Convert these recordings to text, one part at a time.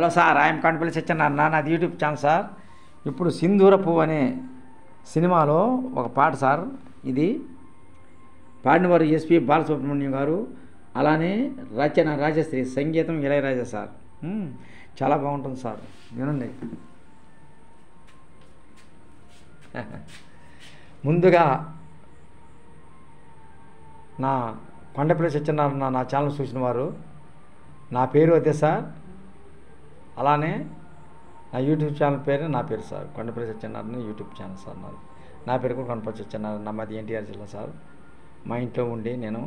Hello sir, I'm Kondapalli Satyanarayana. నాది YouTube channel sir. ఇప్పుడు సింధూర పువ్వు అనే సినిమాలో ఒక పాట సార్. ఇది పాడినవారు ఎస్పి బాలసుబ్రహ్మణ్యం గారు, అలానే రచన రాజశ్రీ, సంగీతం ఇళయరాజా సార్. చాలా బాగుంటుంది సార్, వినండి. ముందుగా నా కొండపల్లి సత్యనారాయణ నా ఛానల్ చూసిన వారు, నా పేరు అదే సార్. అలానే నా యూట్యూబ్ ఛానల్ పేరు నా పేరు sir, Kondapalli Satyanarayana YouTube channel sir నాది. నా పేరు కూడా కొండపల్లి సత్యనారాయణ, మాది ఎన్టీఆర్ జిల్లా సార్. మా ఇంట్లో ఉండి నేను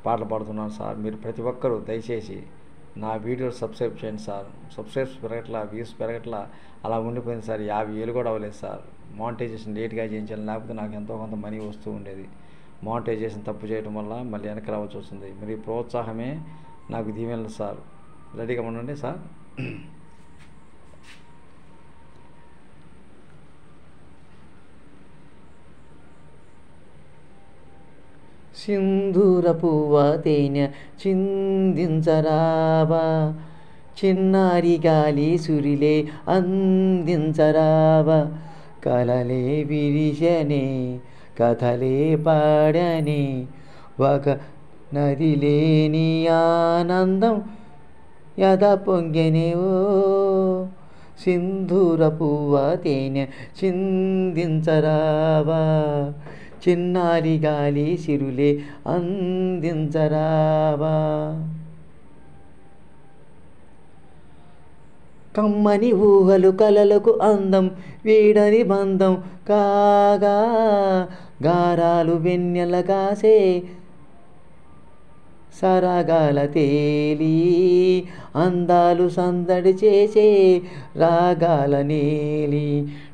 పాటలు పాడుతున్నాను సార్. మీరు ప్రతి ఒక్కరూ దయచేసి నా వీడియోలు సబ్స్క్రైబ్ చేయండి సార్. సబ్స్క్రైబ్స్ పెరగట్లా, వ్యూస్ పెరగట్లా, అలా ఉండిపోయింది సార్. 50,000 కూడా అవ్వలేదు సార్. మానిటైజేషన్ లేట్గా చేయించాను, లేకపోతే నాకు ఎంతో కొంత మనీ వస్తూ ఉండేది. మానిటైజేషన్ తప్పు చేయడం వల్ల మళ్ళీ వెనక్కి రావాల్సి వస్తుంది. మరి ప్రోత్సాహమే నాకు దీవెనలు సార్. రెడీగా ఉండండి సార్. సింధూర పువ్వ తేనె చిందించరావా, చిన్నారి గాలి సురిలే అందించరావా, కలలే విరిశనే కథలే పాడని, ఒక నది లేని ఆనందం యద పొంగెనే ఓ. సింధూర పువ్వ తేనె చిందించరావా, చిన్నారి గాలి సిరులే అందించరావా, కమ్మని ఊహలు కలలకు అందం వీడని బంధం కాగా, గారాలు వెన్నెల కాసే సరగాల తేలి, అందాలు సందడి చేసే రాగాల నేలి.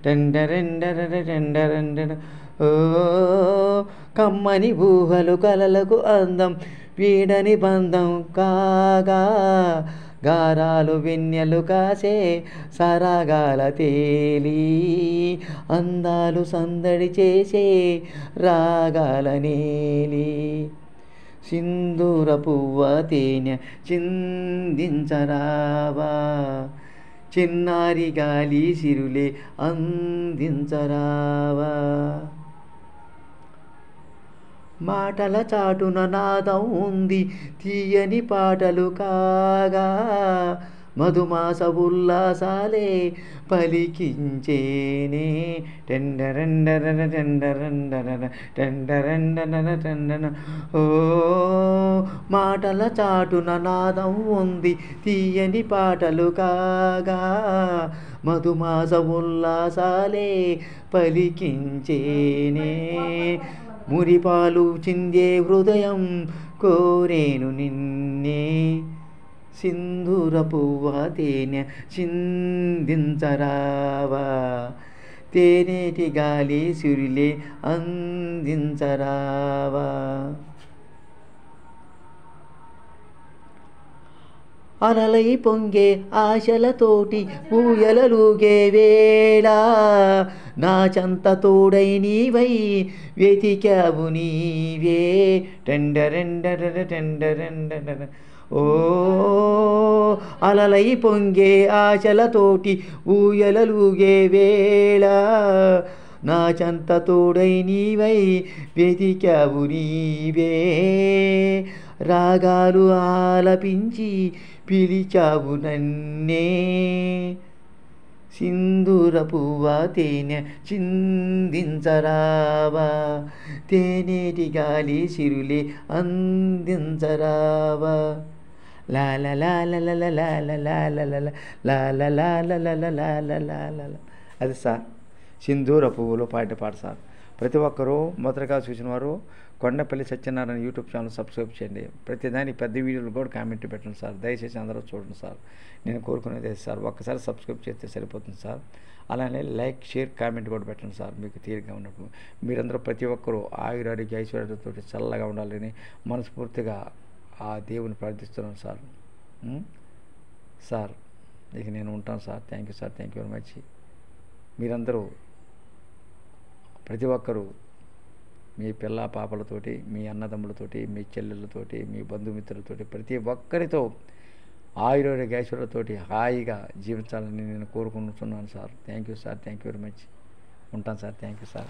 టెండరెండరెండరెండర ఓ, కమ్మని ఊహలు కలలకు అందం వీడని బంధం కాగా, గారాలు వెన్నెలు కాసే సరగాల తేలి, అందాలు సందడి చేసే రాగాల నేలి. సింధూర పువ్వ తేనె చిందించరావా, చిన్నారి గాలి సిరులే అందించరావా, మాటల చాటున నాదం ఉంది తీయని పాటలు కాగా, మధుమాస ఉల్లాసాలే పలికించేనే. టెండరెండర టెండరెండర టెండరెండర టెండర ఓ, మాటల చాటున నాదం ఉంది తీయని పాటలు కాగా, మధుమాస ఉల్లాసాలే పలికించేనే. మురిపాలు చిందే హృదయం కోరేను నిన్నే, సింధూర పువ్వ తేనె చిందించరావా, తేనేటి గాలి సిరిలే అందించరావా, అలలై పొంగే ఆశలతోటి ఊయలలుగే వేళ, నా చెంత తోడై నీవై వెతికావు నీవే. టెండరెండర టెండరెండర ఓ, అలలై పొంగే ఆశలతోటి ఊయలలుగే వేళ, నా చెంత తోడై నీవై వెతికావు నీవే, రాగాలు ఆలపించి పిలిచావు నన్నే. సింధూర పువ్వ తేనె చిందించరావా, తేనేటి గాలి సిరులే అందించరావా. లాల లాల లాల లాల లాల లాల లాల లాల లాల. అది సార్ సింధూర పువ్వులో పాట సార్. ప్రతి ఒక్కరూ మొదటగా చూసిన వారు Kondapalli Satyanarayana YouTube channel subscribe చేయండి. ప్రతిదానికి పెద్ద వీడియోలు కూడా కామెంట్ పెట్టండి సార్. దయచేసి అందరూ చూడండి సార్. నేను కోరుకునేది సార్, ఒక్కసారి సబ్స్క్రైబ్ చేస్తే సరిపోతుంది సార్. అలానే లైక్, షేర్, కామెంట్ కూడా పెట్టండి సార్. మీకు తీరిక ఉన్నప్పుడు మీరందరూ ప్రతి ఒక్కరూ ఆయురారోగ్య ఐశ్వర్యాలతో చల్లగా ఉండాలని మనస్ఫూర్తిగా ఆ దేవుని ప్రార్థిస్తున్నాను సార్. సార్ ఇక నేను ఉంటాను sir. Thank you sir, thank you very much. మీరందరూ ప్రతి ఒక్కరూ మీ పిల్ల పాపలతోటి, మీ అన్నదమ్ములతోటి, మీ చెల్లెళ్ళతోటి, మీ బంధుమిత్రులతోటి ప్రతి ఒక్కరితో ఆయుర్వేద హాయిగా జీవించాలని నేను కోరుకుంటున్నాను sir. Thank you sir. Thank you very much. ఉంటాను సార్. Thank you sir.